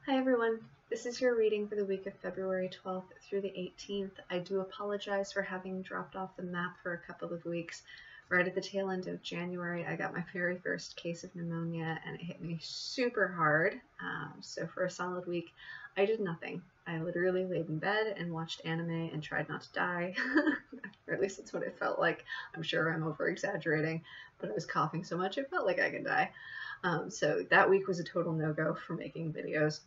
Hi everyone, this is your reading for the week of February 12th through the 18th. I do apologize for having dropped off the map for a couple of weeks. Right at the tail end of January, I got my very first case of pneumonia and it hit me super hard. So for a solid week, I did nothing. I literally laid in bed and watched anime and tried not to die. Or at least that's what it felt like. I'm sure I'm over exaggerating, but I was coughing so much it felt like I could die. So that week was a total no-go for making videos.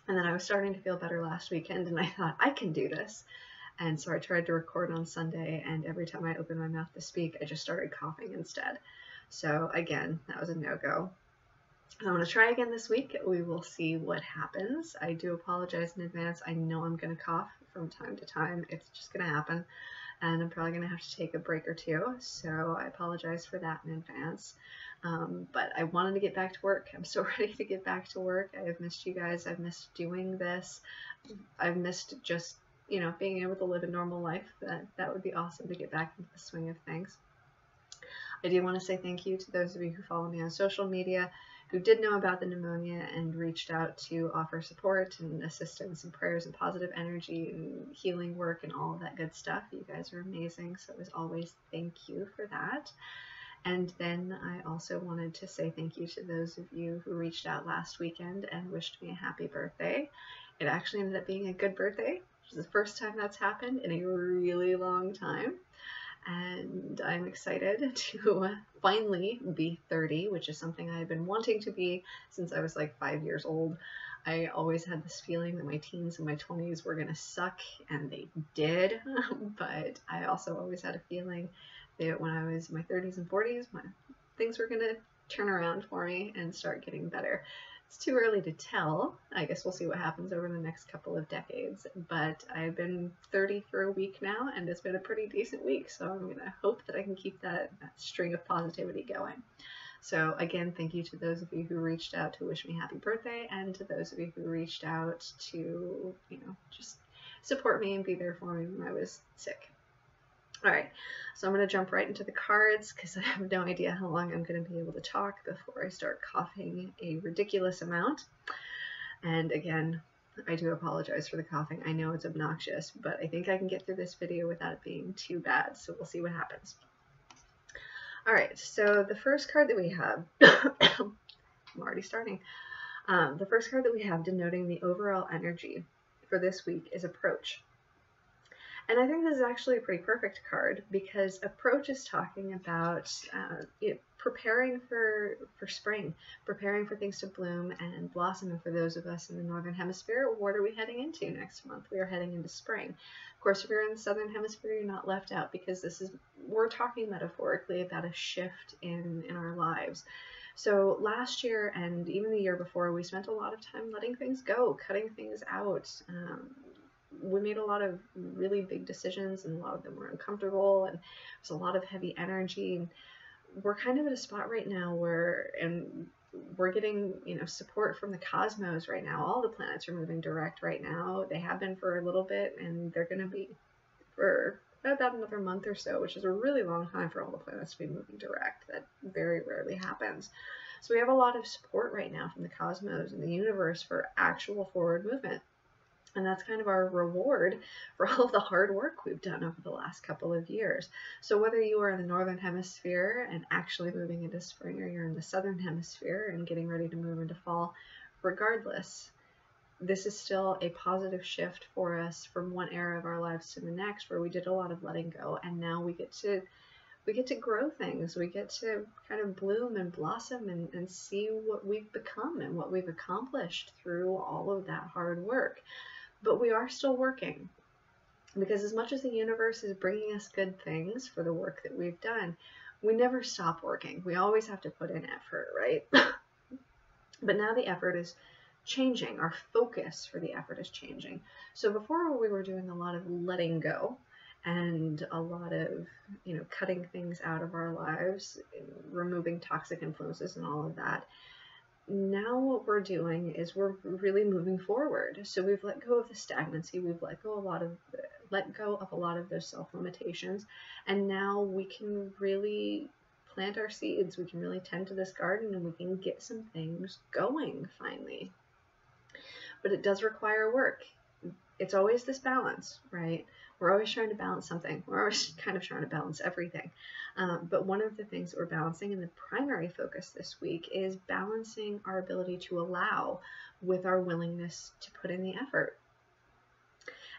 And then I was starting to feel better last weekend and I thought, I can do this. And so I tried to record on Sunday, and every time I opened my mouth to speak, I just started coughing instead. So again, that was a no-go. I'm going to try again this week. We will see what happens. I do apologize in advance. I know I'm going to cough from time to time. It's just going to happen. And I'm probably going to have to take a break or two. So I apologize for that in advance. But I wanted to get back to work. I'm so ready to get back to work. I have missed you guys. I've missed doing this. I've missed just, being able to live a normal life. That would be awesome to get back into the swing of things. I do want to say thank you to those of you who follow me on social media, who did know about the pneumonia and reached out to offer support and assistance and prayers and positive energy and healing work and all of that good stuff. You guys are amazing. So as always, thank you for that. And then I also wanted to say thank you to those of you who reached out last weekend and wished me a happy birthday. It actually ended up being a good birthday, which is the first time that's happened in a really long time. And I'm excited to finally be 30, which is something I had been wanting to be since I was like 5 years old. I always had this feeling that my teens and my 20s were going to suck, and they did. But I also always had a feeling that when I was in my 30s and 40s, things were going to turn around for me and start getting better. It's too early to tell. I guess we'll see what happens over the next couple of decades. But I've been 30 for a week now, and it's been a pretty decent week. So I'm going to hope that I can keep that string of positivity going. So again, thank you to those of you who reached out to wish me happy birthday, and to those of you who reached out to, just support me and be there for me when I was sick. All right, so I'm going to jump right into the cards because I have no idea how long I'm going to be able to talk before I start coughing a ridiculous amount. And again, I do apologize for the coughing. I know it's obnoxious, but I think I can get through this video without it being too bad, so we'll see what happens. All right, so the first card that we have, I'm already starting. The first card that we have denoting the overall energy for this week is Approach. And I think this is actually a pretty perfect card because Approach is talking about preparing for spring, preparing for things to bloom and blossom. And for those of us in the Northern Hemisphere, what are we heading into next month? We are heading into spring. Of course, if you're in the Southern Hemisphere, you're not left out because we're talking metaphorically about a shift in our lives. So last year and even the year before, we spent a lot of time letting things go, cutting things out. We made a lot of really big decisions, and a lot of them were uncomfortable, and there's a lot of heavy energy. And we're kind of at a spot right now where, and we're getting, support from the cosmos right now. All the planets are moving direct right now. They have been for a little bit, and they're going to be for about another month or so, which is a really long time for all the planets to be moving direct. That very rarely happens. So we have a lot of support right now from the cosmos and the universe for actual forward movement. And that's kind of our reward for all of the hard work we've done over the last couple of years. So whether you are in the Northern Hemisphere and actually moving into spring, or you're in the Southern Hemisphere and getting ready to move into fall, regardless, this is still a positive shift for us from one era of our lives to the next, where we did a lot of letting go, and now we get to grow things. We get to kind of bloom and blossom and see what we've become and what we've accomplished through all of that hard work. But we are still working, because as much as the universe is bringing us good things for the work that we've done, we never stop working. We always have to put in effort, right? But now the effort is changing. Our focus for the effort is changing. So before, we were doing a lot of letting go and a lot of, cutting things out of our lives, removing toxic influences and all of that. Now what we're doing is we're really moving forward. So we've let go of the stagnancy. We've let go of a lot of those self-limitations. And now we can really plant our seeds. We can really tend to this garden, and we can get some things going finally. but it does require work. It's always this balance, right? We're always trying to balance something. We're always kind of trying to balance everything. But one of the things that we're balancing, and the primary focus this week, is balancing our ability to allow with our willingness to put in the effort.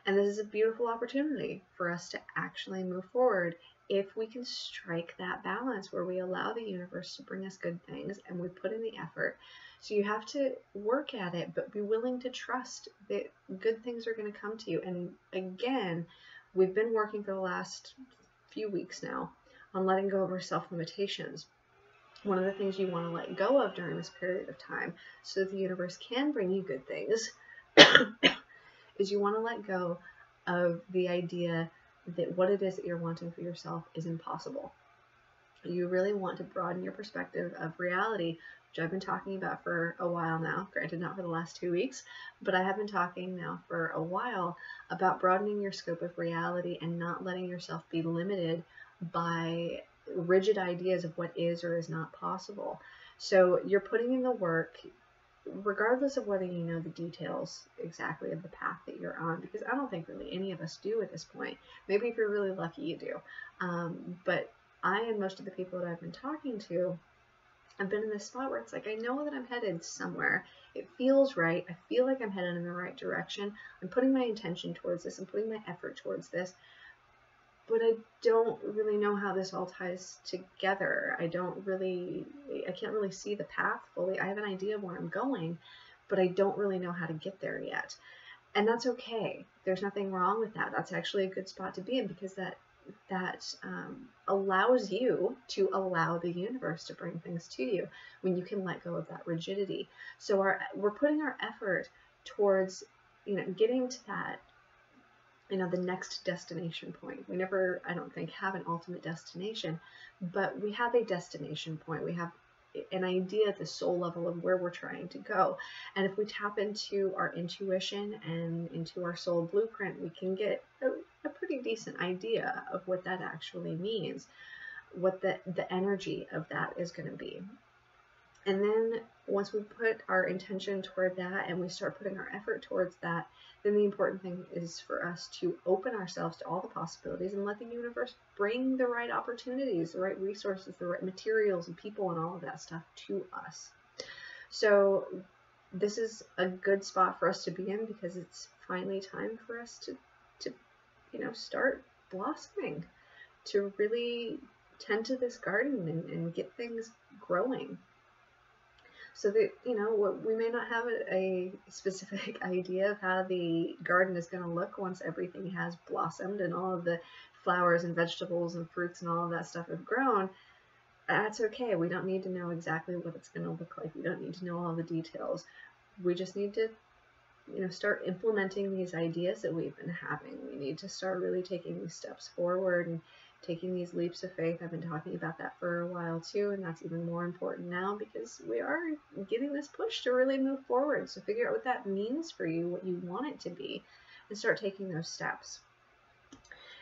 And this is a beautiful opportunity for us to actually move forward if we can strike that balance where we allow the universe to bring us good things and we put in the effort. So you have to work at it, but be willing to trust that good things are going to come to you. And again, we've been working for the last few weeks now on letting go of our self-limitations. One of the things you want to let go of during this period of time so that the universe can bring you good things is you want to let go of the idea that what it is that you're wanting for yourself is impossible. You really want to broaden your perspective of reality, which I've been talking about for a while now, granted not for the last 2 weeks, but I have been talking now for a while about broadening your scope of reality and not letting yourself be limited by rigid ideas of what is or is not possible. So you're putting in the work, regardless of whether you know the details exactly of the path that you're on, because I don't think really any of us do at this point. Maybe if you're really lucky, you do. But I and most of the people that I've been talking to have been in this spot where it's like, I know that I'm headed somewhere. It feels right. I feel like I'm headed in the right direction. I'm putting my intention towards this. I'm putting my effort towards this. But I don't really know how this all ties together. I can't really see the path fully. I have an idea of where I'm going, but I don't really know how to get there yet. And that's okay. There's nothing wrong with that. That's actually a good spot to be in, because that allows you to allow the universe to bring things to you when you can let go of that rigidity. So we're putting our effort towards, getting to that, the next destination point. We never, I don't think, have an ultimate destination, but we have a destination point. We have an idea at the soul level of where we're trying to go. And if we tap into our intuition and into our soul blueprint, we can get a pretty decent idea of what that actually means, what the energy of that is going to be. And then once we put our intention toward that and we start putting our effort towards that, then the important thing is for us to open ourselves to all the possibilities and let the universe bring the right opportunities, the right resources, the right materials and people and all of that stuff to us. So this is a good spot for us to be in, because it's finally time for us to start blossoming, to really tend to this garden and get things growing. So that, we may not have a specific idea of how the garden is going to look once everything has blossomed and all of the flowers and vegetables and fruits and all of that stuff have grown. That's okay. We don't need to know exactly what it's going to look like. We don't need to know all the details. We just need to, start implementing these ideas that we've been having. We need to start really taking these steps forward and taking these leaps of faith. I've been talking about that for a while too, and that's even more important now because we are getting this push to really move forward. So figure out what that means for you, what you want it to be, and start taking those steps.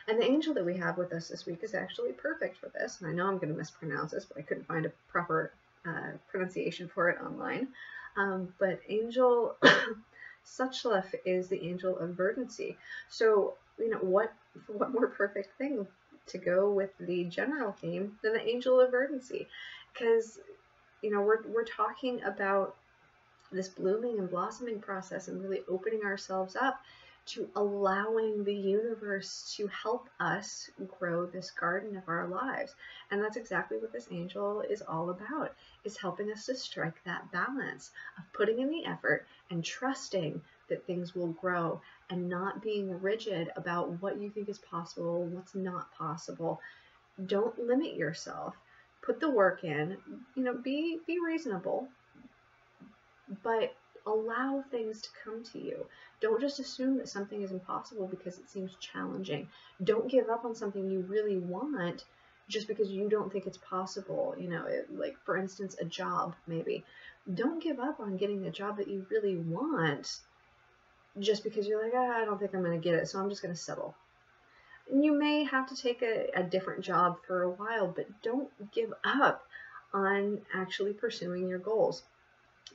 And the angel that we have with us this week is actually perfect for this. And I know I'm going to mispronounce this, but I couldn't find a proper pronunciation for it online. But angel Suchlef is the angel of verdancy. So, what more perfect thing to go with the general theme than the angel of verdancy? Because, we're talking about this blooming and blossoming process and really opening ourselves up to allowing the universe to help us grow this garden of our lives. And that's exactly what this angel is all about, is helping us to strike that balance of putting in the effort and trusting that things will grow and not being rigid about what you think is possible, what's not possible. Don't limit yourself. Put the work in, be reasonable, but allow things to come to you. Don't just assume that something is impossible because it seems challenging. Don't give up on something you really want just because you don't think it's possible. Like for instance, a job maybe. Don't give up on getting a job that you really want just because you're like, I don't think I'm going to get it, so I'm just going to settle. And you may have to take a different job for a while, but don't give up on actually pursuing your goals.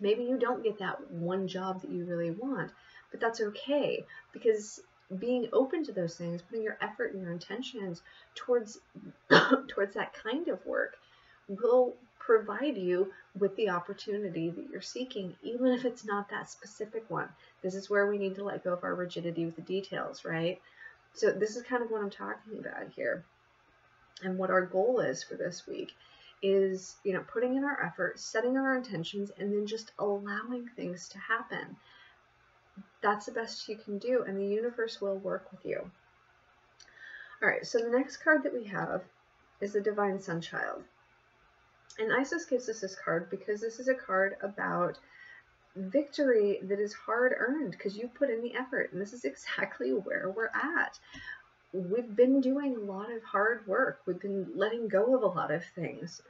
Maybe you don't get that one job that you really want, but that's okay, because being open to those things, putting your effort and your intentions towards towards that kind of work will provide you with the opportunity that you're seeking, even if it's not that specific one. This is where we need to let go of our rigidity with the details, right? So this is kind of what I'm talking about here. And what our goal is for this week is, putting in our effort, setting our intentions, and then just allowing things to happen. That's the best you can do, and the universe will work with you. All right, so the next card that we have is the Divine Sunchild. And Isis gives us this card because this is a card about victory that is hard earned because you put in the effort, and this is exactly where we're at. We've been doing a lot of hard work. We've been letting go of a lot of things.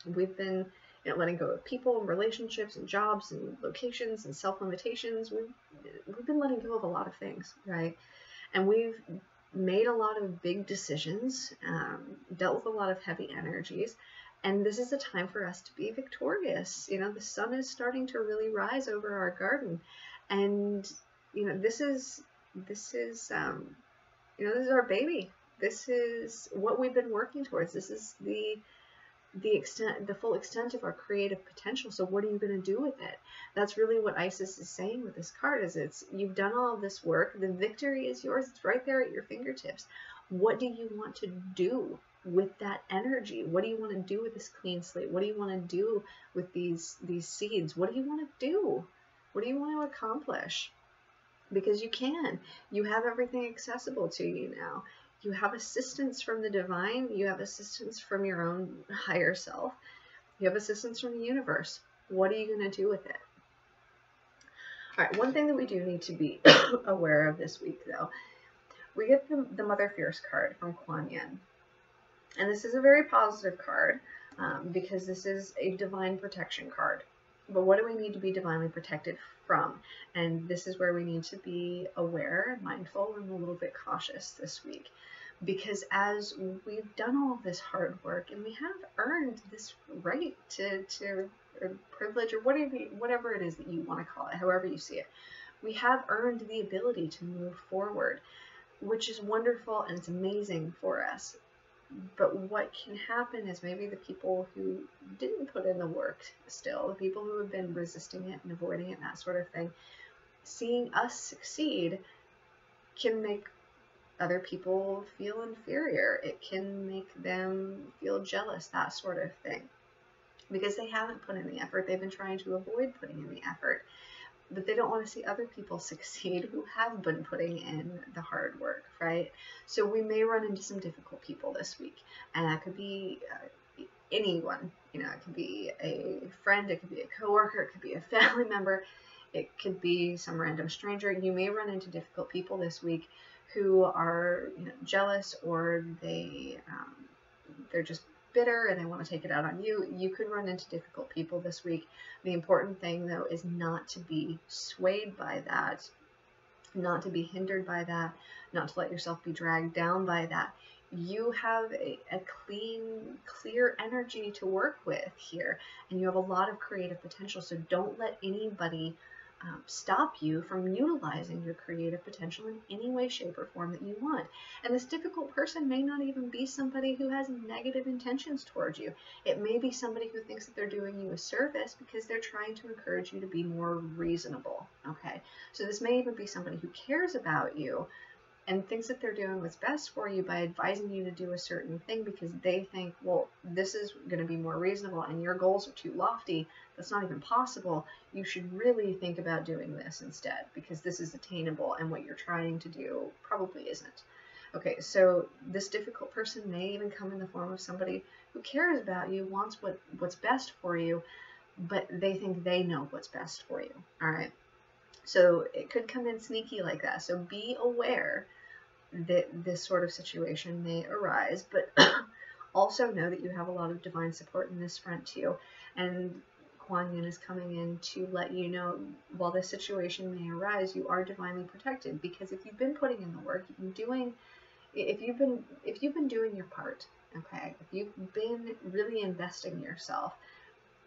We've been letting go of people and relationships and jobs and locations and self-limitations. We've been letting go of a lot of things, right? And we've made a lot of big decisions, dealt with a lot of heavy energies, and this is a time for us to be victorious. The sun is starting to really rise over our garden, and this is our baby. This is what we've been working towards. This is the full extent of our creative potential. So what are you going to do with it? That's really what Isis is saying with this card, is you've done all of this work. The victory is yours. It's right there at your fingertips. What do you want to do with that energy? What do you want to do with this clean slate? What do you want to do with these seeds? What do you want to do? What do you want to accomplish? Because you can. You have everything accessible to you now. You have assistance from the divine. You have assistance from your own higher self. You have assistance from the universe. What are you going to do with it? All right, one thing that we do need to be aware of this week, though, we get the Mother Fierce card from Kuan Yin. And this is a very positive card because this is a divine protection card. But what do we need to be divinely protected from? And this is where we need to be aware, mindful, and a little bit cautious this week. Because as we've done all of this hard work, and we have earned this right to or privilege, or whatever it is that you want to call it, however you see it, we have earned the ability to move forward, which is wonderful and it's amazing for us. But what can happen is maybe the people who didn't put in the work still, the people who have been resisting it and avoiding it and that sort of thing, seeing us succeed can make other people feel inferior. It can make them feel jealous, that sort of thing. Because they haven't put in the effort. They've been trying to avoid putting in the effort. But they don't want to see other people succeed who have been putting in the hard work, right? So we may run into some difficult people this week, and that could be anyone. It could be a friend, it could be a coworker, it could be a family member, it could be some random stranger. You may run into difficult people this week who are jealous, or they're just bitter and they want to take it out on you. You could run into difficult people this week. The important thing, though, is not to be swayed by that, not to be hindered by that, not to let yourself be dragged down by that. You have a clear energy to work with here, and you have a lot of creative potential. So don't let anybody stop you from utilizing your creative potential in any way, shape, or form that you want. And this difficult person may not even be somebody who has negative intentions towards you. It may be somebody who thinks that they're doing you a service because they're trying to encourage you to be more reasonable. Okay, so this may even be somebody who cares about you and thinks that they're doing what's best for you by advising you to do a certain thing because they think, well, this is going to be more reasonable and your goals are too lofty. That's not even possible. You should really think about doing this instead because this is attainable and what you're trying to do probably isn't. Okay, so this difficult person may even come in the form of somebody who cares about you, wants what's best for you, but they think they know what's best for you. All right. So it could come in sneaky like that. So be aware that this sort of situation may arise, but also know that you have a lot of divine support in this front too. And Kuan Yin is coming in to let you know, while this situation may arise, you are divinely protected, because if you've been putting in the work, if you've been doing your part, okay, if you've been really investing in yourself,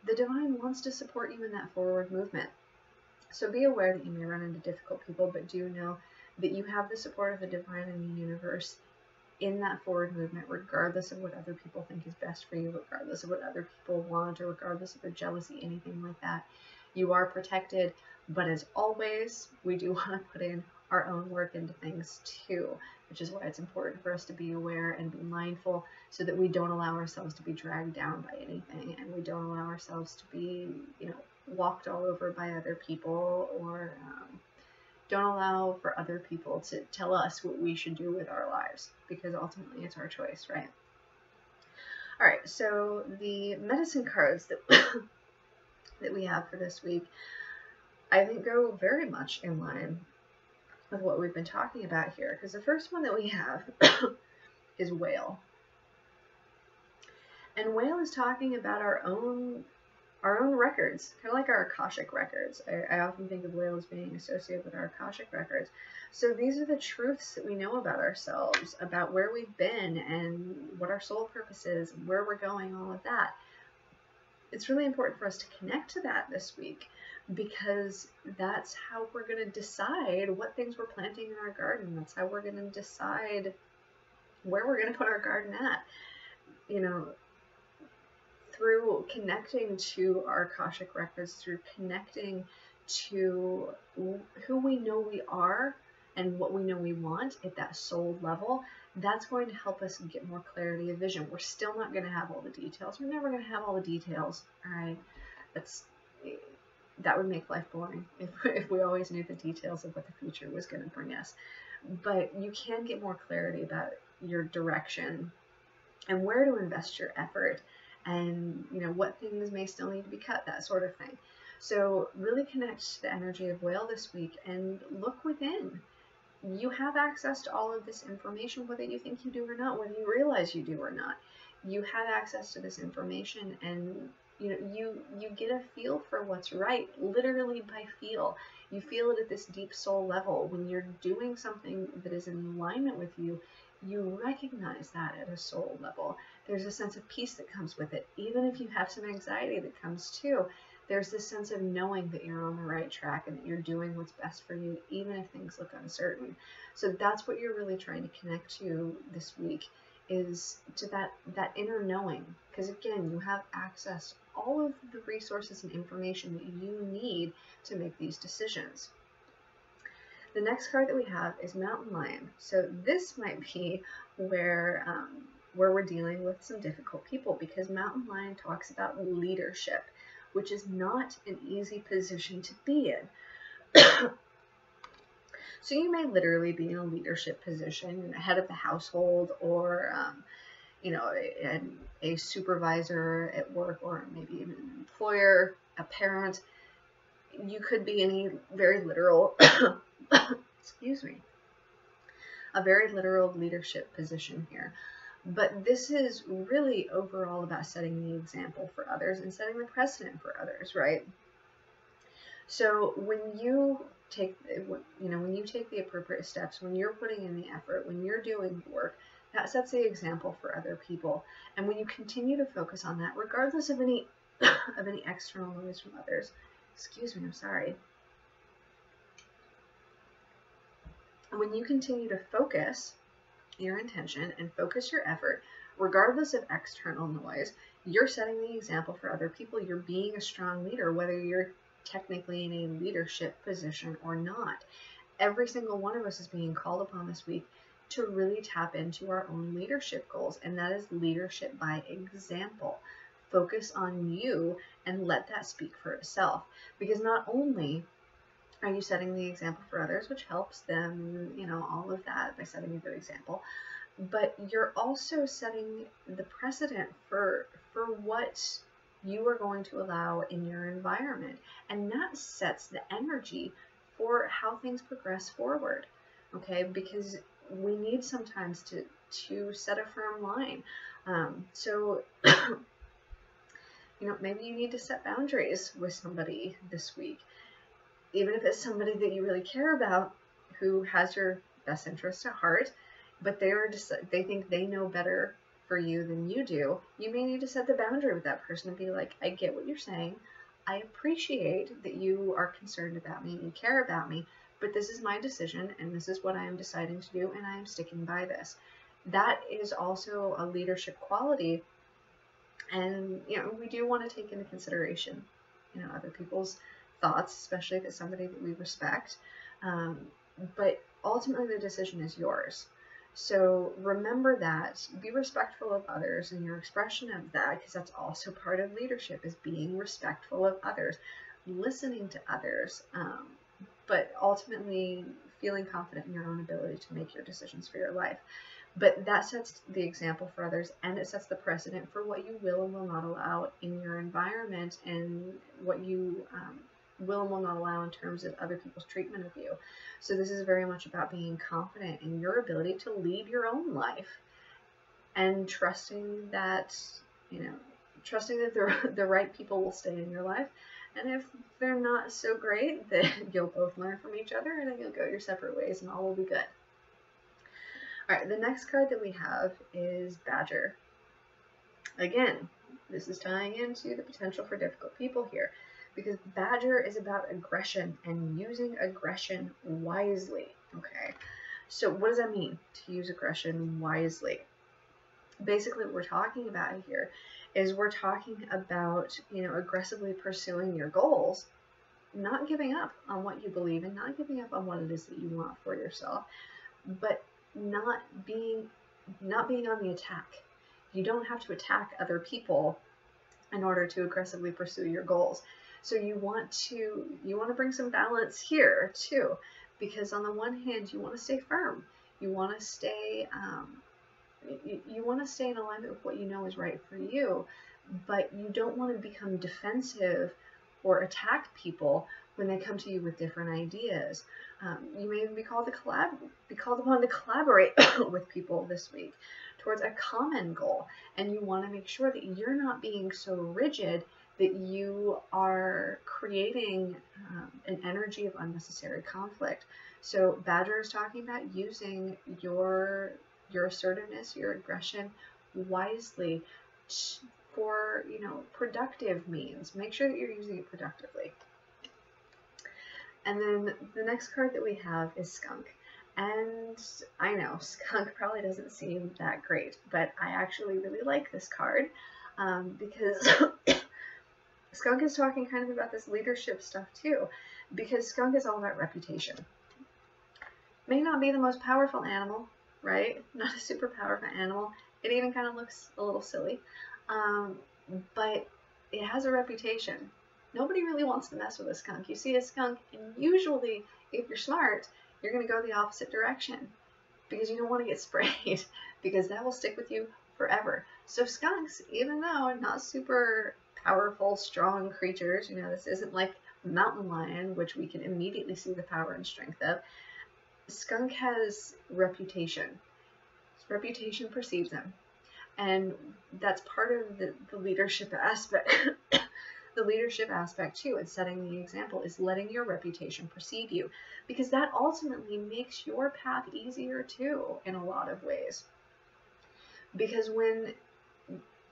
the divine wants to support you in that forward movement. So be aware that you may run into difficult people, but do know that you have the support of the divine and the universe in that forward movement, regardless of what other people think is best for you, regardless of what other people want, or regardless of their jealousy, anything like that. You are protected, but as always, we do want to put in our own work into things too, which is why it's important for us to be aware and be mindful so that we don't allow ourselves to be dragged down by anything, and we don't allow ourselves to be, walked all over by other people, or don't allow for other people to tell us what we should do with our lives, because ultimately it's our choice, right? All right, so the medicine cards that that we have for this week, I think go very much in line with what we've been talking about here, because the first one that we have is Whale. And Whale is talking about our own records, kind of like our Akashic records. I often think of Whale as being associated with our Akashic records. So these are the truths that we know about ourselves, about where we've been and what our soul purpose is, and where we're going, all of that. It's really important for us to connect to that this week, because that's how we're going to decide what things we're planting in our garden. That's how we're going to decide where we're going to put our garden at. Through connecting to our Akashic records, through connecting to who we know we are and what we know we want at that soul level, that's going to help us get more clarity of vision. We're still not going to have all the details. We're never going to have all the details, all right? That would make life boring if we always knew the details of what the future was going to bring us. But you can get more clarity about your direction and where to invest your effort, and what things may still need to be cut, that sort of thing. So really connect to the energy of Whale this week and look within. You have access to all of this information, whether you think you do or not, whether you realize you do or not. You have access to this information, and you get a feel for what's right, literally by feel. You feel it at this deep soul level. When you're doing something that is in alignment with you, you recognize that at a soul level. There's a sense of peace that comes with it. Even if you have some anxiety that comes too, there's this sense of knowing that you're on the right track and that you're doing what's best for you, even if things look uncertain. So that's what you're really trying to connect to this week, is to that inner knowing. Because again, you have access to all of the resources and information that you need to make these decisions. The next card that we have is Mountain Lion. So this might be where we're dealing with some difficult people, because Mountain Lion talks about leadership, which is not an easy position to be in. So you may literally be in a leadership position, head of the household, or a supervisor at work, or maybe an employer, a parent. You could be in a very literal excuse me, a very literal leadership position here. But this is really overall about setting the example for others and setting the precedent for others, right? So when you take the appropriate steps, when you're putting in the effort, when you're doing the work, that sets the example for other people. And when you continue to focus on that, regardless of any external noise from others, excuse me, I'm sorry. When you continue to focus your intention and focus your effort, regardless of external noise, you're setting the example for other people. You're being a strong leader, whether you're technically in a leadership position or not. Every single one of us is being called upon this week to really tap into our own leadership goals, and that is leadership by example. Focus on you and let that speak for itself, because not only are you setting the example for others, which helps them, all of that by setting a good example, but you're also setting the precedent for what you are going to allow in your environment, and that sets the energy for how things progress forward. Okay, because we need sometimes to set a firm line. So maybe you need to set boundaries with somebody this week, even if it's somebody that you really care about, who has your best interest at heart, but they think they know better for you than you do, you may need to set the boundary with that person and be like, I get what you're saying. I appreciate that you are concerned about me and you care about me, but this is my decision and this is what I am deciding to do and I am sticking by this. That is also a leadership quality. And, we do want to take into consideration, other people's thoughts, especially if it's somebody that we respect. But ultimately the decision is yours. So remember that, be respectful of others and your expression of that, because that's also part of leadership, is being respectful of others, listening to others, but ultimately feeling confident in your own ability to make your decisions for your life. But that sets the example for others, and it sets the precedent for what you will and will not allow in your environment, and what you will and will not allow in terms of other people's treatment of you. So this is very much about being confident in your ability to lead your own life, and trusting that, the right people will stay in your life. And if they're not so great, then you'll both learn from each other, and then you'll go your separate ways, and all will be good. All right, the next card that we have is Badger. Again, this is tying into the potential for difficult people here, because Badger is about aggression and using aggression wisely. Okay, so what does that mean, to use aggression wisely? Basically, what we're talking about here is we're talking about, aggressively pursuing your goals, not giving up on what you believe in, not giving up on what it is that you want for yourself, but not being on the attack. You don't have to attack other people in order to aggressively pursue your goals. So you want to bring some balance here too, because on the one hand, you want to stay firm. You want to stay in alignment with what you know is right for you, but you don't want to become defensive or attack people when they come to you with different ideas. You may even be called upon to collaborate with people this week towards a common goal, and you want to make sure that you're not being so rigid that you are creating an energy of unnecessary conflict. So Badger is talking about using your assertiveness, your aggression wisely for, productive means. Make sure that you're using it productively. And then the next card that we have is Skunk. And I know Skunk probably doesn't seem that great, but I actually really like this card because Skunk is talking kind of about this leadership stuff too, because Skunk is all about reputation. May not be the most powerful animal, right? Not a super powerful animal. It even kind of looks a little silly, but it has a reputation. Nobody really wants to mess with a skunk. You see a skunk, and usually, if you're smart, you're going to go the opposite direction, because you don't want to get sprayed, because that will stick with you forever. So skunks, even though not super powerful, strong creatures, this isn't like mountain lion, which we can immediately see the power and strength of. Skunk has reputation. Reputation precedes him, and that's part of the leadership aspect. The leadership aspect too, and setting the example, is letting your reputation precede you, because that ultimately makes your path easier too in a lot of ways. Because when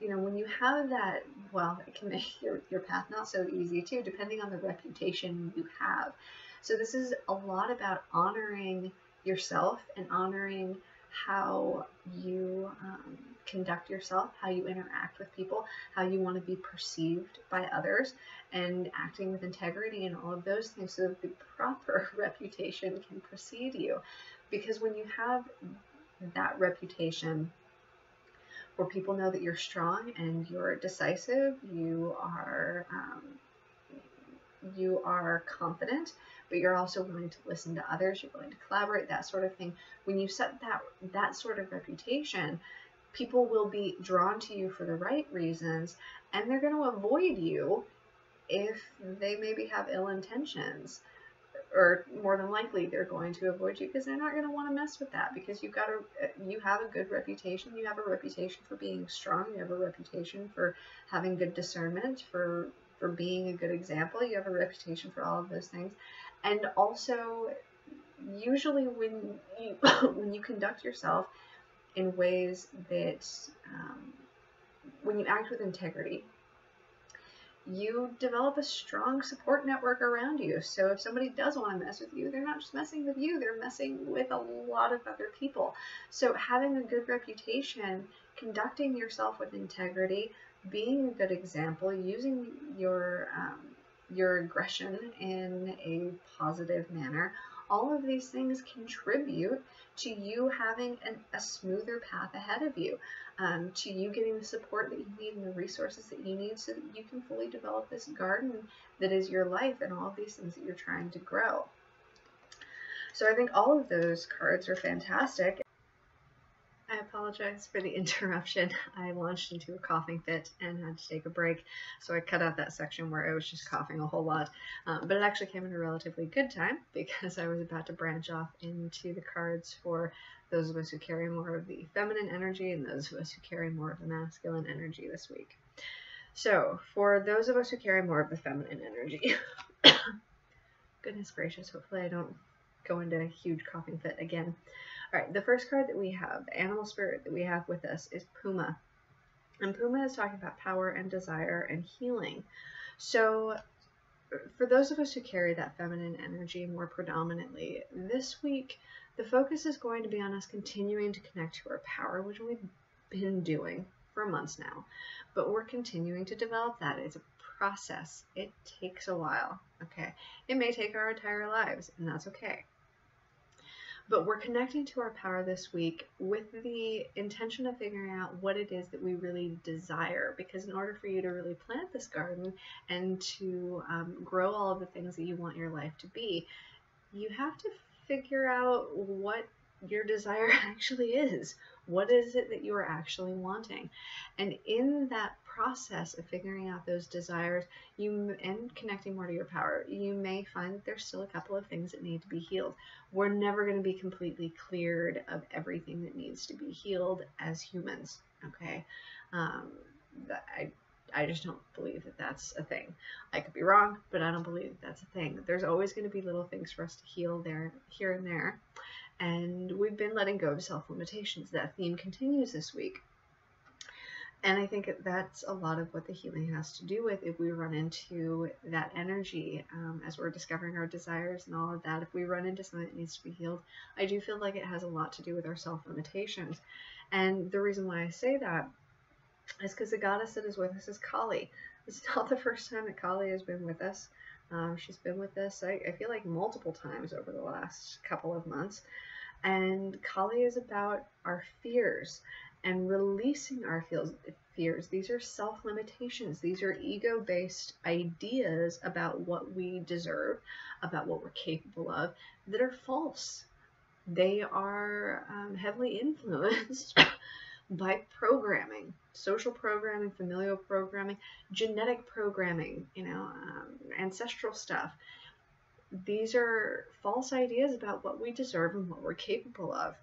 you have that, well, it can make your path not so easy too, depending on the reputation you have. So this is a lot about honoring yourself and honoring how you conduct yourself, how you interact with people, how you want to be perceived by others, and acting with integrity and all of those things so that the proper reputation can precede you. Because when you have that reputation where people know that you're strong and you're decisive, you are confident, but you're also willing to listen to others, you're willing to collaborate, that sort of thing. When you set that sort of reputation, people will be drawn to you for the right reasons, and they're going to avoid you if they maybe have ill intentions. Or more than likely, they're going to avoid you because they're not going to want to mess with that, because you have a good reputation. You have a reputation for being strong. You have a reputation for having good discernment, for being a good example. You have a reputation for all of those things. And also, usually when you conduct yourself in ways that when you act with integrity, you develop a strong support network around you. So if somebody does want to mess with you, they're not just messing with you, they're messing with a lot of other people. So having a good reputation, conducting yourself with integrity, being a good example, using your aggression in a positive manner, all of these things contribute to you having a smoother path ahead of you, to you getting the support that you need and the resources that you need so that you can fully develop this garden that is your life and all of these things that you're trying to grow. So I think all of those cards are fantastic. I apologize for the interruption. I launched into a coughing fit and had to take a break, so I cut out that section where I was just coughing a whole lot. But it actually came at a relatively good time because I was about to branch off into the cards for those of us who carry more of the feminine energy and those of us who carry more of the masculine energy this week. So for those of us who carry more of the feminine energy, goodness gracious, hopefully I don't go into a huge coughing fit again. All right, the first card that we have, the animal spirit that we have with us, is Puma. And Puma is talking about power and desire and healing. So for those of us who carry that feminine energy more predominantly, this week the focus is going to be on us continuing to connect to our power, which we've been doing for months now. But we're continuing to develop that. It's a process. It takes a while, okay? It may take our entire lives, and that's okay. But we're connecting to our power this week with the intention of figuring out what it is that we really desire. Because in order for you to really plant this garden and to grow all of the things that you want your life to be, you have to figure out what your desire actually is. What is it that you are actually wanting? And in that process of figuring out those desires and connecting more to your power, you may find that there's still a couple of things that need to be healed. We're never going to be completely cleared of everything that needs to be healed as humans, okay? I just don't believe that that's a thing. I could be wrong, but I don't believe that that's a thing. There's always going to be little things for us to heal there, here and there. And we've been letting go of self-limitations. That theme continues this week. And I think that's a lot of what the healing has to do with. If we run into that energy as we're discovering our desires and all of that, if we run into something that needs to be healed, I do feel like it has a lot to do with our self-limitations. And the reason why I say that is because the goddess that is with us is Kali. It's not the first time that Kali has been with us. She's been with us, I feel like, multiple times over the last couple of months. And Kali is about our fears and releasing our fears. These are self-limitations. These are ego-based ideas about what we deserve, about what we're capable of, that are false. They are heavily influenced by programming, social programming, familial programming, genetic programming, ancestral stuff. These are false ideas about what we deserve and what we're capable of.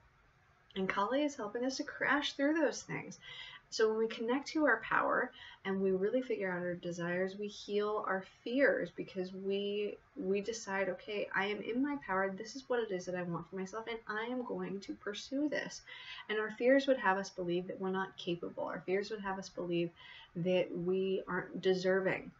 And Kali is helping us to crash through those things. So when we connect to our power and we really figure out our desires, we heal our fears because we decide, okay, I am in my power. This is what it is that I want for myself, and I am going to pursue this. And our fears would have us believe that we're not capable. Our fears would have us believe that we aren't deserving,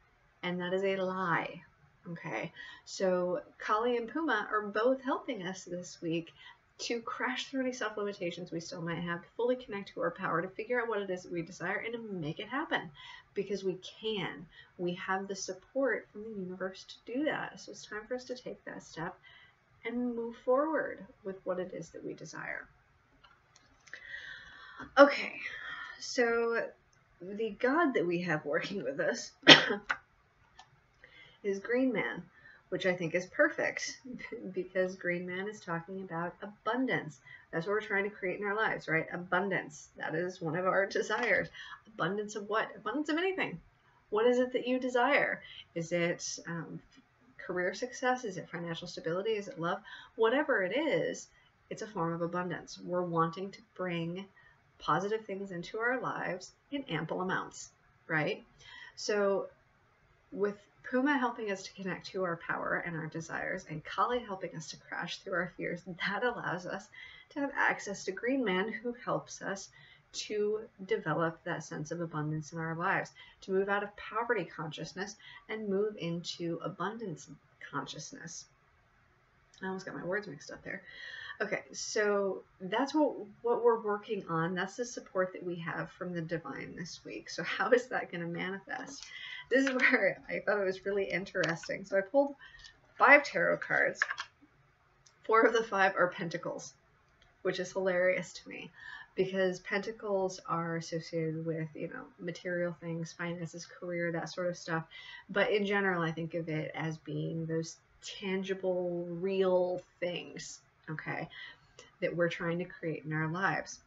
and that is a lie. Okay, so Kali and Puma are both helping us this week to crash through any self-limitations we still might have, to fully connect to our power, to figure out what it is that we desire, and to make it happen. Because we can. We have the support from the universe to do that. So it's time for us to take that step and move forward with what it is that we desire. Okay, so the god that we have working with us is Green Man, which I think is perfect because Green Man is talking about abundance. That's what we're trying to create in our lives, right? Abundance. That is one of our desires. Abundance of what? Abundance of anything. What is it that you desire? Is it career success? Is it financial stability? Is it love? Whatever it is, it's a form of abundance. We're wanting to bring positive things into our lives in ample amounts, right? So with Puma helping us to connect to our power and our desires, and Kali helping us to crash through our fears. That allows us to have access to Green Man, who helps us to develop that sense of abundance in our lives, to move out of poverty consciousness and move into abundance consciousness. I almost got my words mixed up there. Okay, so that's what we're working on. That's the support that we have from the divine this week. So how is that going to manifest? This is where I thought it was really interesting. So I pulled 5 tarot cards. 4 of the 5 are pentacles, which is hilarious to me because pentacles are associated with, you know, material things, finances, career, that sort of stuff. But in general, I think of it as being those tangible, real things, okay, that we're trying to create in our lives.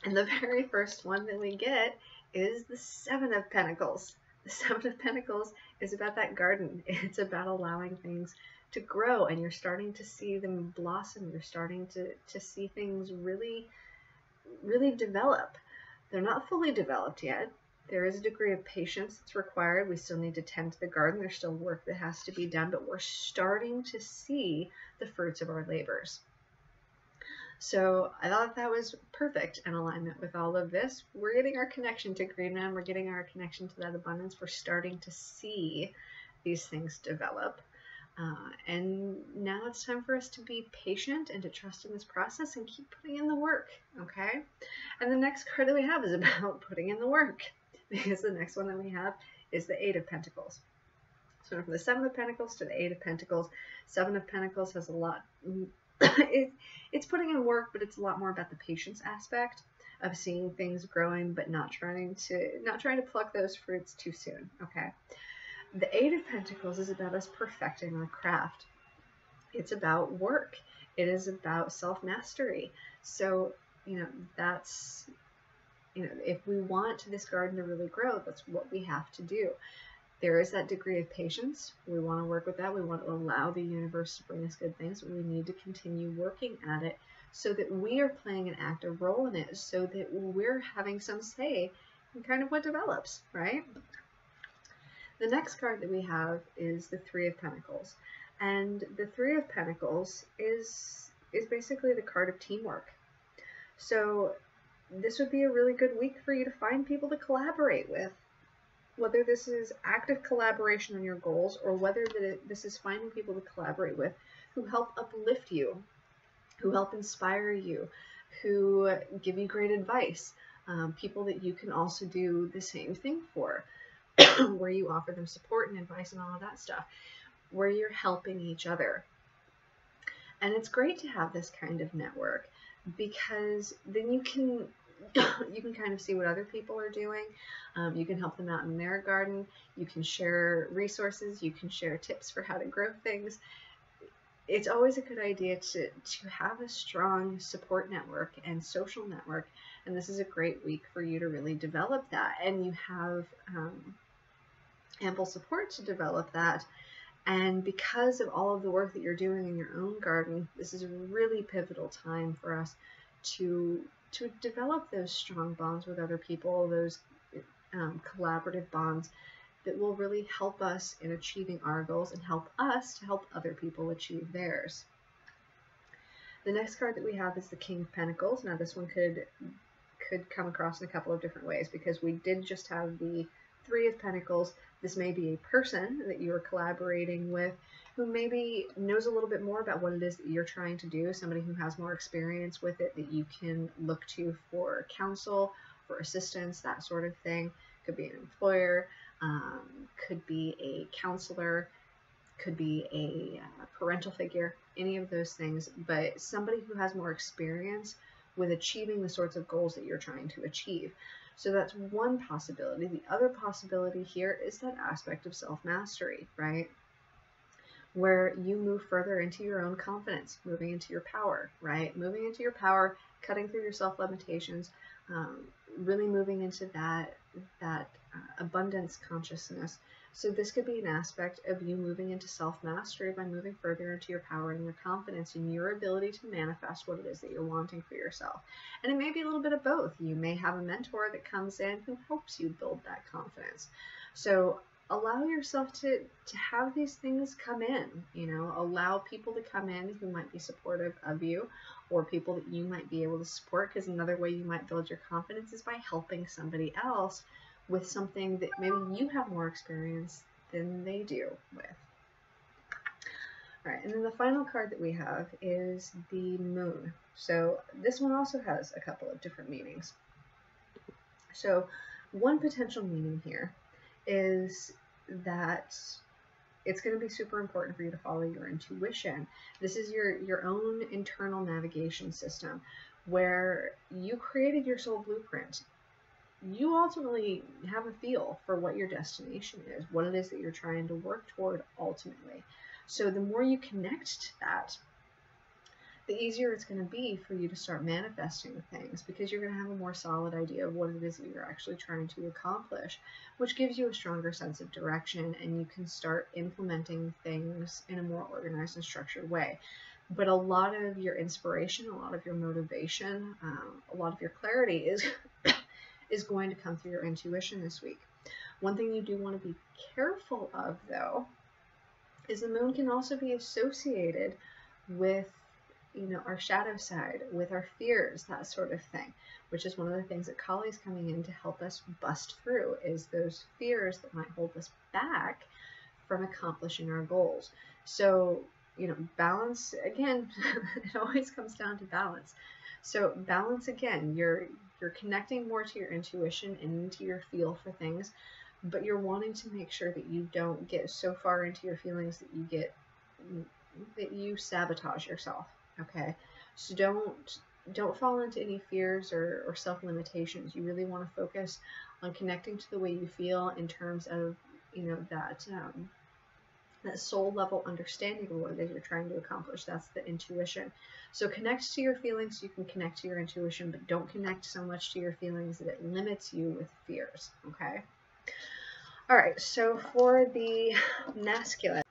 And the very first one that we get is the 7 of Pentacles. The 7 of Pentacles is about that garden. It's about allowing things to grow, and you're starting to see them blossom. You're starting to see things really, really develop. They're not fully developed yet. There is a degree of patience that's required. We still need to tend to the garden. There's still work that has to be done, but we're starting to see the fruits of our labors. So I thought that was perfect in alignment with all of this. We're getting our connection to Green Man. We're getting our connection to that abundance. We're starting to see these things develop. And now it's time for us to be patient and to trust in this process and keep putting in the work, okay? And the next card that we have is about putting in the work, because the next one that we have is the 8 of Pentacles. So from the 7 of Pentacles to the 8 of Pentacles, 7 of Pentacles has a lot... It's putting in work, but it's a lot more about the patience aspect of seeing things growing, but not trying to pluck those fruits too soon, okay? The 8 of Pentacles is about us perfecting our craft. It's about work. It is about self-mastery. So, you know, that's, you know, if we want this garden to really grow, that's what we have to do. There is that degree of patience. We want to work with that. We want to allow the universe to bring us good things, but we need to continue working at it so that we are playing an active role in it, so that we're having some say in kind of what develops, right? The next card that we have is the 3 of Pentacles. And the 3 of Pentacles is basically the card of teamwork. So this would be a really good week for you to find people to collaborate with. Whether this is active collaboration on your goals, or whether this is finding people to collaborate with who help uplift you, who help inspire you, who give you great advice, people that you can also do the same thing for, where you offer them support and advice and all of that stuff, where you're helping each other. And it's great to have this kind of network, because then you can kind of see what other people are doing. You can help them out in their garden. You can share resources. You can share tips for how to grow things. It's always a good idea to have a strong support network and social network. And this is a great week for you to really develop that. And you have ample support to develop that. And because of all of the work that you're doing in your own garden, this is a really pivotal time for us to develop those strong bonds with other people, those collaborative bonds that will really help us in achieving our goals and help us to help other people achieve theirs. The next card that we have is the King of Pentacles. Now this one could come across in a couple of different ways, because we did just have the 3 of Pentacles. This may be a person that you are collaborating with who maybe knows a little bit more about what it is that you're trying to do, somebody who has more experience with it that you can look to for counsel, for assistance, that sort of thing. Could be an employer, could be a counselor, could be a parental figure, any of those things, but somebody who has more experience with achieving the sorts of goals that you're trying to achieve. So that's one possibility. The other possibility here is that aspect of self-mastery, right? Where you move further into your own confidence, moving into your power, right? Moving into your power, cutting through your self-limitations, really moving into that abundance consciousness. So this could be an aspect of you moving into self-mastery by moving further into your power and your confidence and your ability to manifest what it is that you're wanting for yourself. And it may be a little bit of both. You may have a mentor that comes in who helps you build that confidence. So allow yourself to have these things come in, allow people to come in who might be supportive of you, or people that you might be able to support, because another way you might build your confidence is by helping somebody else with something that maybe you have more experience than they do with. All right, and then the final card that we have is the moon. So this one also has a couple of different meanings. So one potential meaning here is that it's going to be super important for you to follow your intuition. This is your own internal navigation system where you created your soul blueprint. You ultimately have a feel for what your destination is, what it is that you're trying to work toward ultimately. So the more you connect to that, the easier it's going to be for you to start manifesting things, because you're going to have a more solid idea of what it is that you're actually trying to accomplish, which gives you a stronger sense of direction, and you can start implementing things in a more organized and structured way. But a lot of your inspiration, a lot of your motivation, a lot of your clarity is going to come through your intuition this week. One thing you do want to be careful of, though, is the moon can also be associated with our shadow side, with our fears, that sort of thing, which is one of the things that Kali's coming in to help us bust through, is those fears that might hold us back from accomplishing our goals. So, balance, again, it always comes down to balance. So balance, again, you're connecting more to your intuition and into your feel for things, but you're wanting to make sure that you don't get so far into your feelings that you sabotage yourself. Okay, so don't fall into any fears or self-limitations. You really want to focus on connecting to the way you feel in terms of that soul level understanding of what it is you're trying to accomplish. That's the intuition. So connect to your feelings so you can connect to your intuition, but don't connect so much to your feelings that it limits you with fears. Okay. All right. So for the masculine.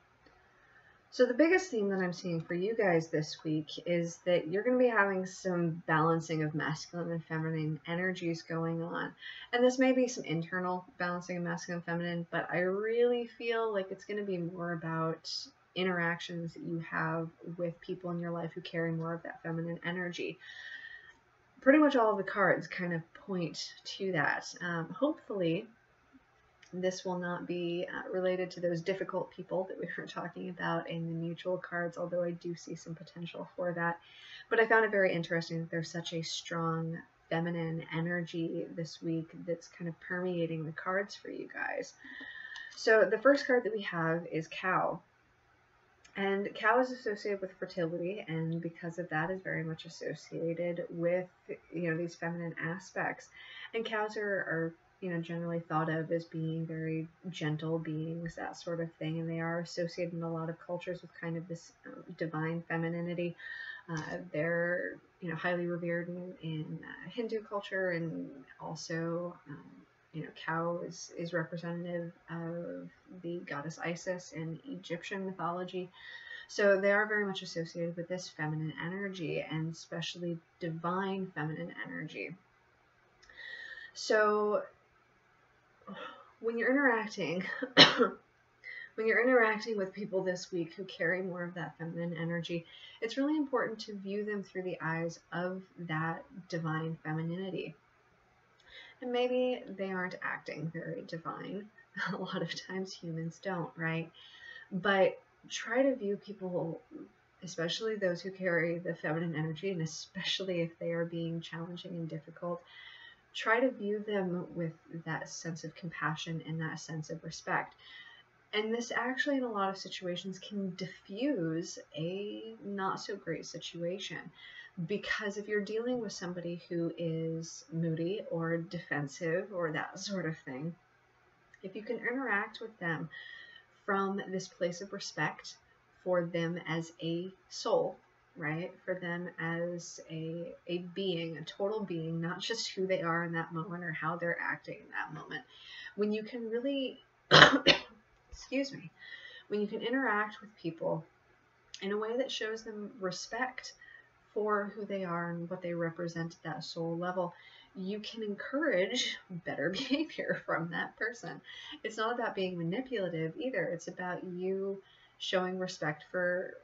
So the biggest theme that I'm seeing for you guys this week is that you're going to be having some balancing of masculine and feminine energies going on. And this may be some internal balancing of masculine and feminine, but I really feel like it's going to be more about interactions that you have with people in your life who carry more of that feminine energy. Pretty much all of the cards kind of point to that. Hopefully, this will not be related to those difficult people that we were talking about in the mutual cards, although I do see some potential for that. But I found it very interesting that there's such a strong feminine energy this week that's kind of permeating the cards for you guys. So the first card that we have is Cow. And Cow is associated with fertility, and because of that is very much associated with, these feminine aspects. And cows are generally thought of as being very gentle beings, that sort of thing, and they are associated in a lot of cultures with kind of this divine femininity. They're highly revered in Hindu culture, and also cow is representative of the goddess Isis in Egyptian mythology. So they are very much associated with this feminine energy, and especially divine feminine energy. So when you're interacting with people this week who carry more of that feminine energy, it's really important to view them through the eyes of that divine femininity. And maybe they aren't acting very divine. A lot of times humans don't, right? But try to view people, especially those who carry the feminine energy, and especially if they are being challenging and difficult, try to view them with that sense of compassion and that sense of respect. And this actually, in a lot of situations, can diffuse a not so great situation. Because if you're dealing with somebody who is moody or defensive or that sort of thing, if you can interact with them from this place of respect for them as a soul, right? For them as a being, a total being, not just who they are in that moment or how they're acting in that moment. When you can really, excuse me, when you can interact with people in a way that shows them respect for who they are and what they represent at that soul level, you can encourage better behavior from that person. It's not about being manipulative either. It's about you showing respect for,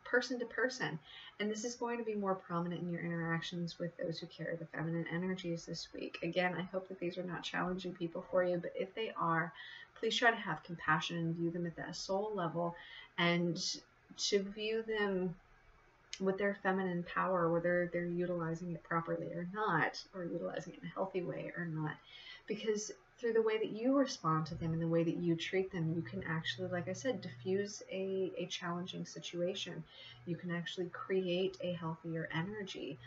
person to person. And this is going to be more prominent in your interactions with those who carry the feminine energies this week. Again, I hope that these are not challenging people for you, but if they are, please try to have compassion and view them at that soul level, and to view them with their feminine power, whether they're utilizing it properly or not, or utilizing it in a healthy way or not. Because through the way that you respond to them and the way that you treat them, you can actually, like I said, diffuse a challenging situation. You can actually create a healthier energy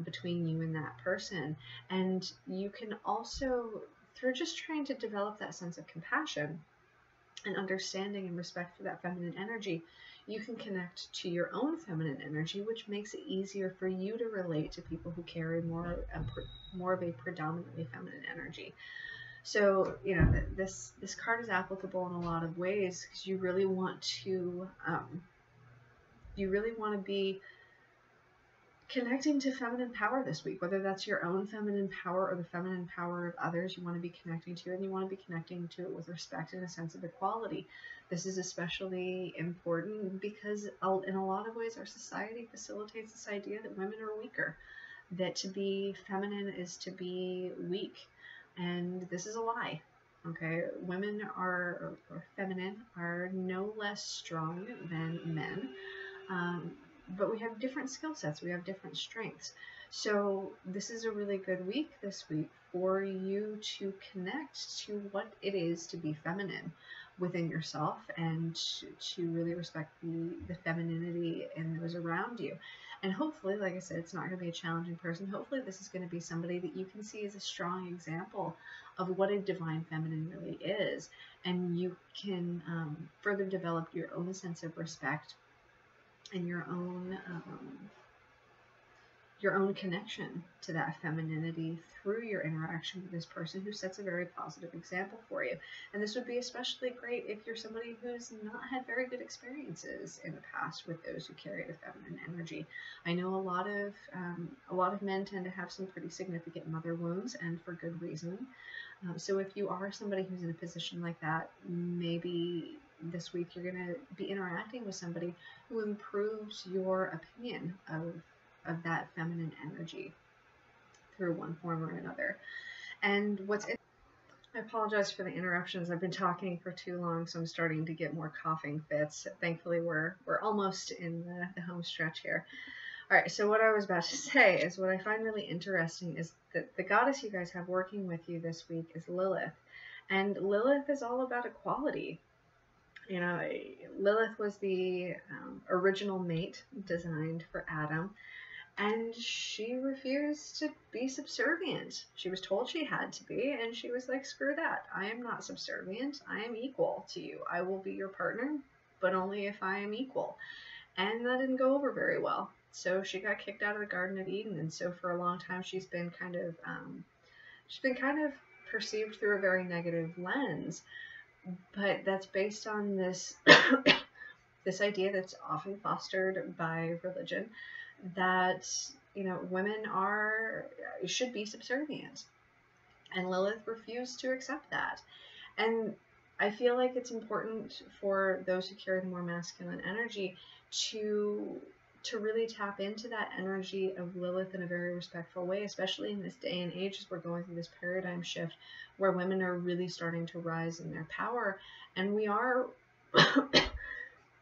between you and that person. And you can also, through just trying to develop that sense of compassion and understanding and respect for that feminine energy, you can connect to your own feminine energy, which makes it easier for you to relate to people who carry more of a predominantly feminine energy. So, this card is applicable in a lot of ways, because you really want to be connecting to feminine power this week, whether that's your own feminine power or the feminine power of others. You want to be connecting to it, and you want to be connecting to it with respect and a sense of equality. This is especially important because in a lot of ways our society facilitates this idea that women are weaker, that to be feminine is to be weak, and this is a lie. Okay, women or feminine are no less strong than men. But we have different skill sets, we have different strengths. So this is a really good week this week for you to connect to what it is to be feminine within yourself, and to really respect the femininity in those around you. And hopefully, like I said, it's not going to be a challenging person. Hopefully this is going to be somebody that you can see as a strong example of what a divine feminine really is, and you can further develop your own sense of respect and your own connection to that femininity through your interaction with this person who sets a very positive example for you. And this would be especially great if you're somebody who's not had very good experiences in the past with those who carry the feminine energy. I know a lot of men tend to have some pretty significant mother wounds, and for good reason. So if you are somebody who's in a position like that, maybe this week you're going to be interacting with somebody who improves your opinion of that feminine energy through one form or another. And I apologize for the interruptions. I've been talking for too long, so I'm starting to get more coughing fits. Thankfully, we're almost in the home stretch here. All right, so what I was about to say is, what I find really interesting is that the goddess you guys have working with you this week is Lilith. And Lilith is all about equality. Lilith was the original mate designed for Adam, and she refused to be subservient. She was told she had to be, and she was like, screw that. I am not subservient. I am equal to you. I will be your partner, but only if I am equal. And that didn't go over very well. So she got kicked out of the Garden of Eden, and so for a long time she's been kind of perceived through a very negative lens. But that's based on this this idea that's often fostered by religion, that women should be subservient, and Lilith refused to accept that. And I feel like it's important for those who carry the more masculine energy to really tap into that energy of Lilith in a very respectful way, especially in this day and age as we're going through this paradigm shift where women are really starting to rise in their power. And we are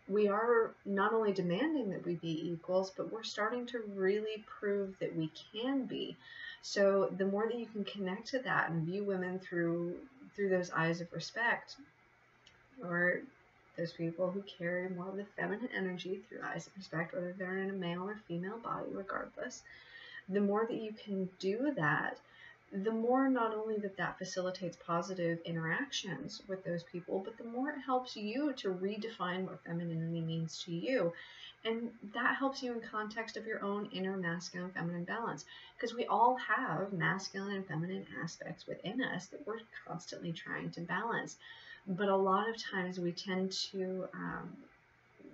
we are not only demanding that we be equals, but we're starting to really prove that we can be. So the more that you can connect to that and view women through those eyes of respect, or those people who carry more of the feminine energy through eyes of respect, whether they're in a male or female body, regardless, the more that you can do that, the more not only that facilitates positive interactions with those people, but the more it helps you to redefine what femininity means to you. And that helps you in context of your own inner masculine feminine balance, because we all have masculine and feminine aspects within us that we're constantly trying to balance. But a lot of times we tend to,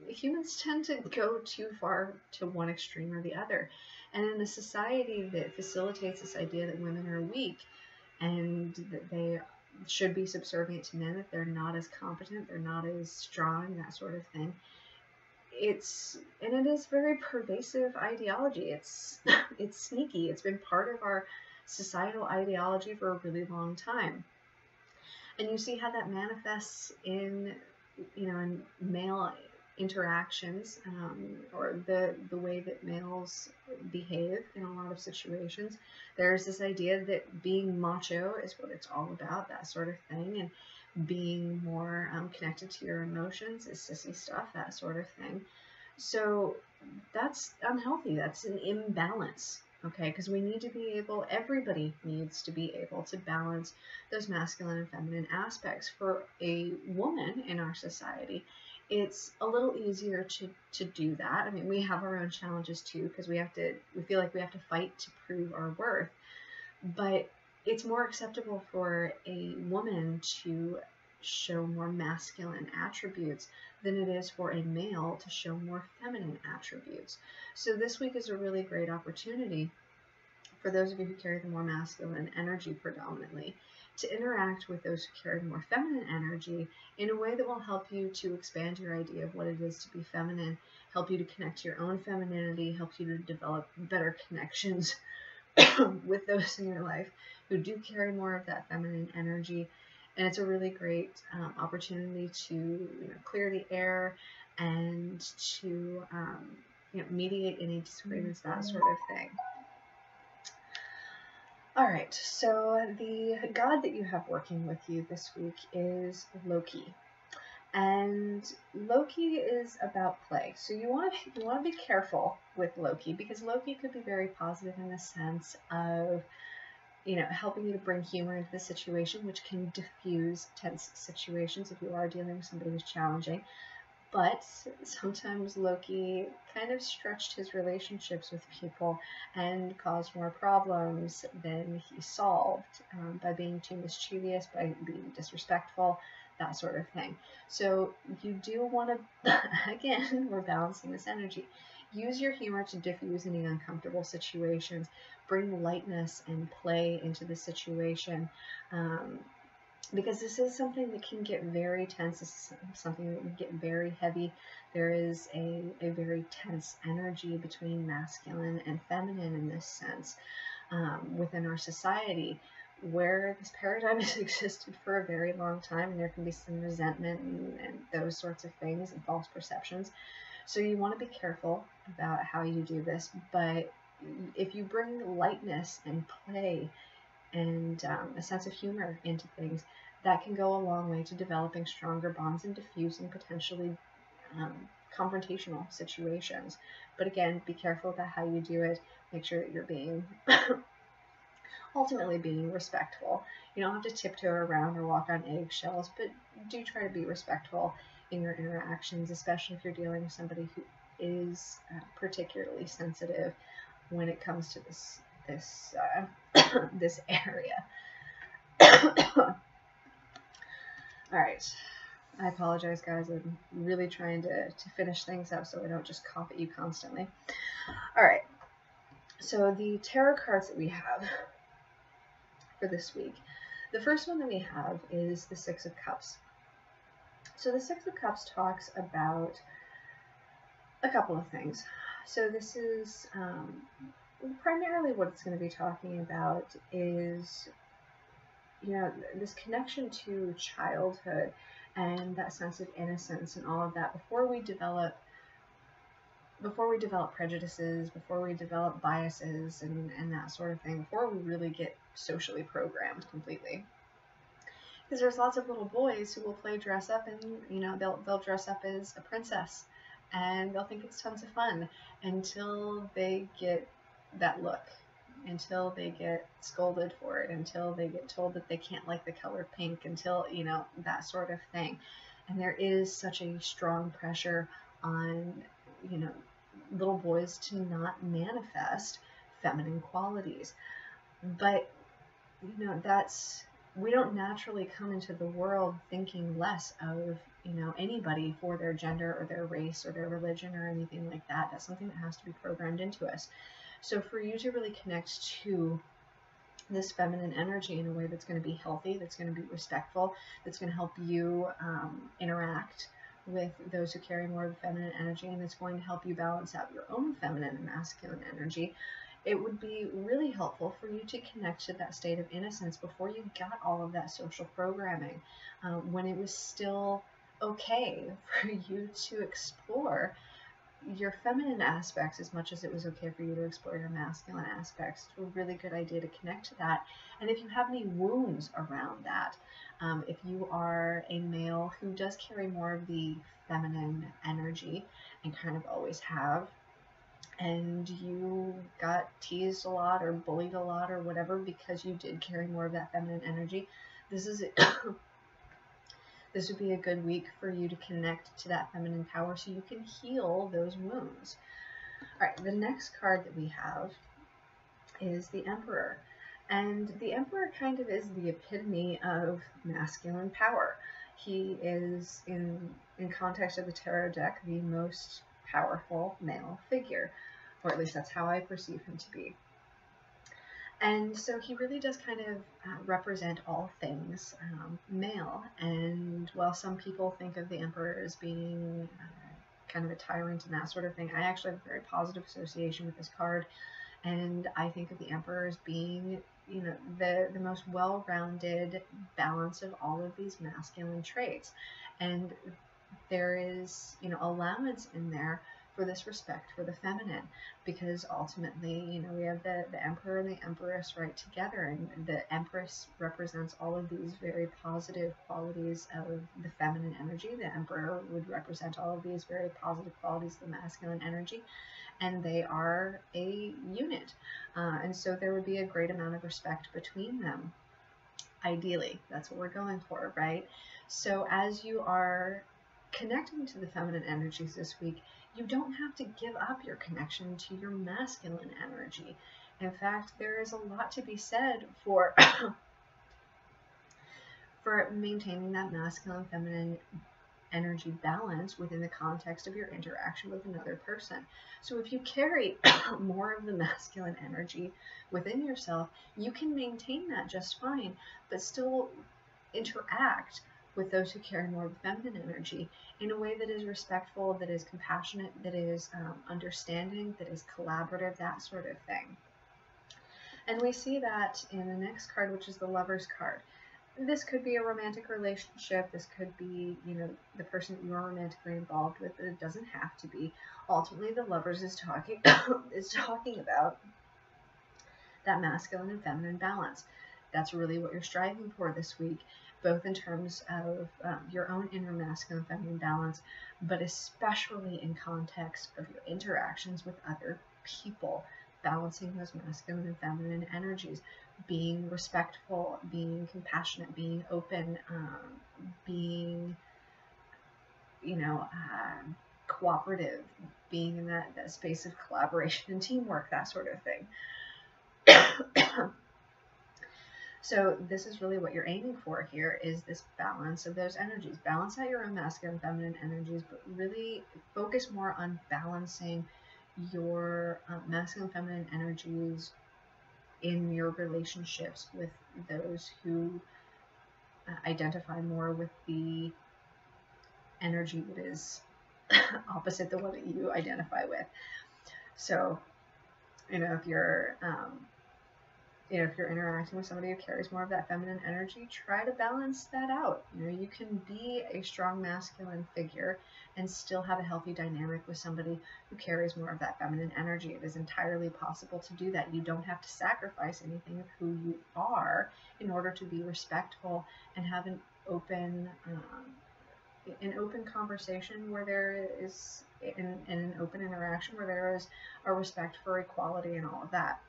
humans tend to go too far to one extreme or the other. And in a society that facilitates this idea that women are weak and that they should be subservient to men, that they're not as competent, they're not as strong, that sort of thing, it is very pervasive ideology. It's it's sneaky. It's been part of our societal ideology for a really long time. And you see how that manifests in, in male interactions, or the way that males behave in a lot of situations. There's this idea that being macho is what it's all about, that sort of thing, and being more connected to your emotions is sissy stuff, that sort of thing. So that's unhealthy. That's an imbalance. Okay, because we need to be able, everybody needs to be able to balance those masculine and feminine aspects. For a woman in our society, it's a little easier to do that. I mean, we have our own challenges too, because we feel like we have to fight to prove our worth. But it's more acceptable for a woman to show more masculine attributes than it is for a male to show more feminine attributes. So this week is a really great opportunity for those of you who carry the more masculine energy predominantly to interact with those who carry the more feminine energy in a way that will help you to expand your idea of what it is to be feminine, help you to connect to your own femininity, help you to develop better connections with those in your life who do carry more of that feminine energy. And it's a really great opportunity to clear the air and to mediate any disagreements, that sort of thing. All right, so the god that you have working with you this week is Loki. And Loki is about play. So you want to be careful with Loki, because Loki could be very positive in the sense of helping you to bring humor into the situation, which can diffuse tense situations if you are dealing with somebody who's challenging. But sometimes Loki kind of stretched his relationships with people and caused more problems than he solved, by being too mischievous, by being disrespectful, that sort of thing. So you do want to, again, we're balancing this energy. Use your humor to diffuse any uncomfortable situations. Bring lightness and play into the situation, because this is something that can get very tense. This is something that can get very heavy. There is a very tense energy between masculine and feminine in this sense within our society, where this paradigm has existed for a very long time, and there can be some resentment and those sorts of things and false perceptions. So you want to be careful about how you do this, but if you bring lightness and play and a sense of humor into things, that can go a long way to developing stronger bonds and diffusing potentially confrontational situations. But again, be careful about how you do it. Make sure that you're being ultimately being respectful. You don't have to tiptoe around or walk on eggshells, but do try to be respectful in your interactions, especially if you're dealing with somebody who is particularly sensitive when it comes to this this area. All right, I apologize, guys. I'm really trying to finish things up so I don't just cough at you constantly. All right, so the tarot cards that we have for this week, the first one that we have is the Six of Cups. So the Six of Cups talks about a couple of things. So this is primarily what it's going to be talking about is, this connection to childhood and that sense of innocence and all of that before we develop prejudices, before we develop biases and that sort of thing, before we really get socially programmed completely. Because there's lots of little boys who will play dress up, and they'll dress up as a princess, and they'll think it's tons of fun until they get that look, until they get scolded for it, until they get told that they can't like the color pink, until that sort of thing. And there is such a strong pressure on little boys to not manifest feminine qualities. But we don't naturally come into the world thinking less of anybody for their gender or their race or their religion or anything like that. That's something that has to be programmed into us. So for you to really connect to this feminine energy in a way that's going to be healthy, that's going to be respectful, that's going to help you interact with those who carry more of the feminine energy, and it's going to help you balance out your own feminine and masculine energy, it would be really helpful for you to connect to that state of innocence before you got all of that social programming, when it was still okay for you to explore your feminine aspects as much as it was okay for you to explore your masculine aspects. It's a really good idea to connect to that. And if you have any wounds around that, if you are a male who does carry more of the feminine energy and kind of always have, and you got teased a lot or bullied a lot or whatever because you did carry more of that feminine energy, this is this would be a good week for you to connect to that feminine power so you can heal those wounds. All right, the next card that we have is the Emperor. And the Emperor kind of is the epitome of masculine power. He is, in context of the tarot deck, the most powerful male figure, or at least that's how I perceive him to be. And so he really does kind of represent all things male. And while some people think of the Emperor as being kind of a tyrant and that sort of thing, I actually have a very positive association with this card. And I think of the Emperor as being, you know, the most well-rounded balance of all of these masculine traits. And there is, you know, allowance in there for this respect for the feminine, because ultimately, you know, we have the Emperor and the Empress right together, and the Empress represents all of these very positive qualities of the feminine energy. The Emperor would represent all of these very positive qualities of the masculine energy, and they are a unit, and so there would be a great amount of respect between them. Ideally, that's what we're going for, right? So as you are connecting to the feminine energies this week, you don't have to give up your connection to your masculine energy. In fact, there is a lot to be said for for maintaining that masculine feminine energy balance within the context of your interaction with another person. So if you carry more of the masculine energy within yourself, you can maintain that just fine, but still interact with those who carry more of the feminine energy in a way that is respectful, that is compassionate, that is understanding, that is collaborative, that sort of thing. And we see that in the next card, which is the Lover's card. This could be a romantic relationship. This could be, you know, the person that you are romantically involved with, but it doesn't have to be. Ultimately, the Lovers is talking about that masculine and feminine balance. That's really what you're striving for this week, both in terms of your own inner masculine and feminine balance, but especially in context of your interactions with other people, balancing those masculine and feminine energies, being respectful, being compassionate, being open, being, you know, cooperative, being in that space of collaboration and teamwork, that sort of thing. So this is really what you're aiming for here, is this balance of those energies. Balance out your own masculine and feminine energies, but really focus more on balancing your masculine and feminine energies in your relationships with those who identify more with the energy that is opposite the one that you identify with. So, you know, if you're interacting with somebody who carries more of that feminine energy, try to balance that out. You know, you can be a strong masculine figure and still have a healthy dynamic with somebody who carries more of that feminine energy. It is entirely possible to do that. You don't have to sacrifice anything of who you are in order to be respectful and have an open conversation where there is, in an open interaction where there is a respect for equality and all of that.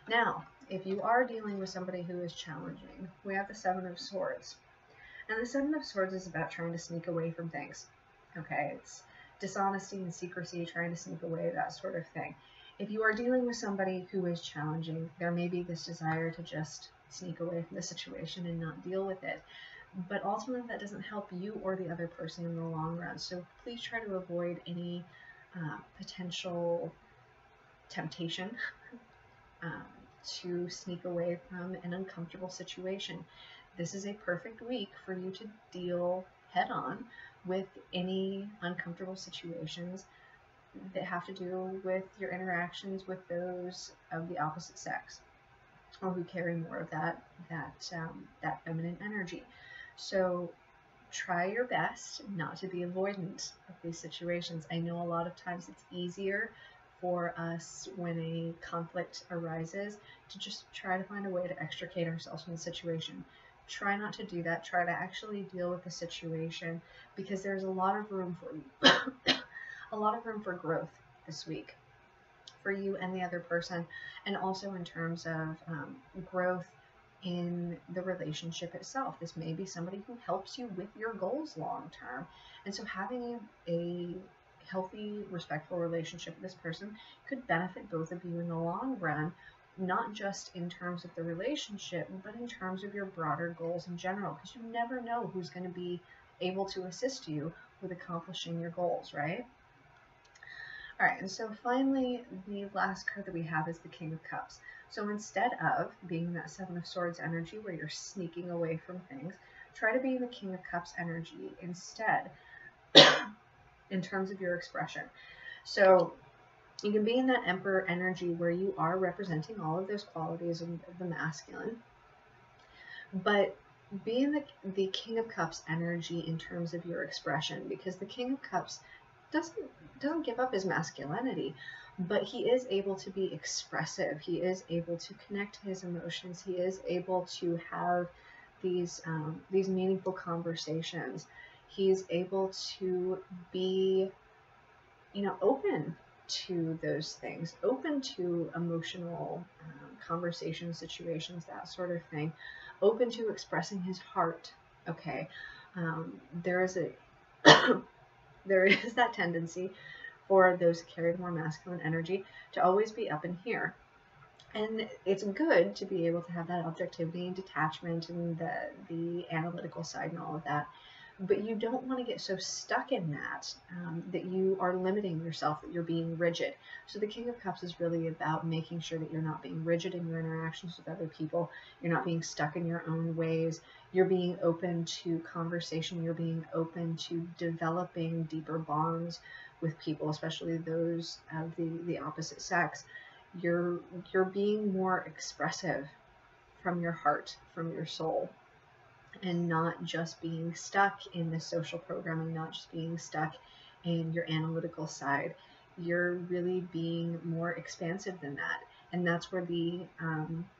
Now, if you are dealing with somebody who is challenging, we have the Seven of Swords. And the Seven of Swords is about trying to sneak away from things. Okay, it's dishonesty and secrecy, trying to sneak away, that sort of thing. If you are dealing with somebody who is challenging, there may be this desire to just sneak away from the situation and not deal with it. But ultimately, that doesn't help you or the other person in the long run. So please try to avoid any potential temptation to sneak away from an uncomfortable situation. This is a perfect week for you to deal head on with any uncomfortable situations that have to do with your interactions with those of the opposite sex, or who carry more of that feminine energy. So try your best not to be avoidant of these situations. I know a lot of times it's easier for us when a conflict arises to just try to find a way to extricate ourselves from the situation. Try not to do that. Try to actually deal with the situation, because there's a lot of room for you, a lot of room for growth this week for you and the other person, and also in terms of growth in the relationship itself. This may be somebody who helps you with your goals long term, and so having a healthy, respectful relationship with this person could benefit both of you in the long run, not just in terms of the relationship, but in terms of your broader goals in general, because you never know who's going to be able to assist you with accomplishing your goals, right? All right, and so finally, the last card that we have is the King of Cups. So instead of being that Seven of Swords energy where you're sneaking away from things, try to be the King of Cups energy instead in terms of your expression. So you can be in that Emperor energy where you are representing all of those qualities of the masculine, but be in the King of Cups energy in terms of your expression, because the King of Cups doesn't give up his masculinity, but he is able to be expressive. He is able to connect his emotions. He is able to have these meaningful conversations. He's able to be, open to those things, open to emotional conversations, situations, that sort of thing, open to expressing his heart. Okay, there is that tendency for those who carry more masculine energy to always be up in here. And it's good to be able to have that objectivity and detachment and the analytical side and all of that. But you don't want to get so stuck in that that you are limiting yourself, that you're being rigid. So the King of Cups is really about making sure that you're not being rigid in your interactions with other people. You're not being stuck in your own ways. You're being open to conversation. You're being open to developing deeper bonds with people, especially those of the opposite sex. You're being more expressive from your heart, from your soul, and not just being stuck in the social programming, not just being stuck in your analytical side. You're really being more expansive than that. And that's where the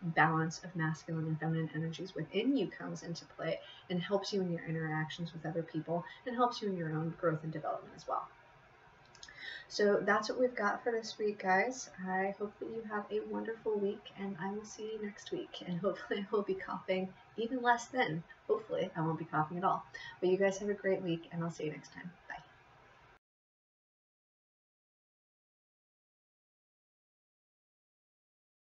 balance of masculine and feminine energies within you comes into play and helps you in your interactions with other people and helps you in your own growth and development as well. So that's what we've got for this week, guys. I hope that you have a wonderful week, and I will see you next week. And hopefully I will be coughing even less then. Hopefully I won't be coughing at all. But you guys have a great week, and I'll see you next time. Bye.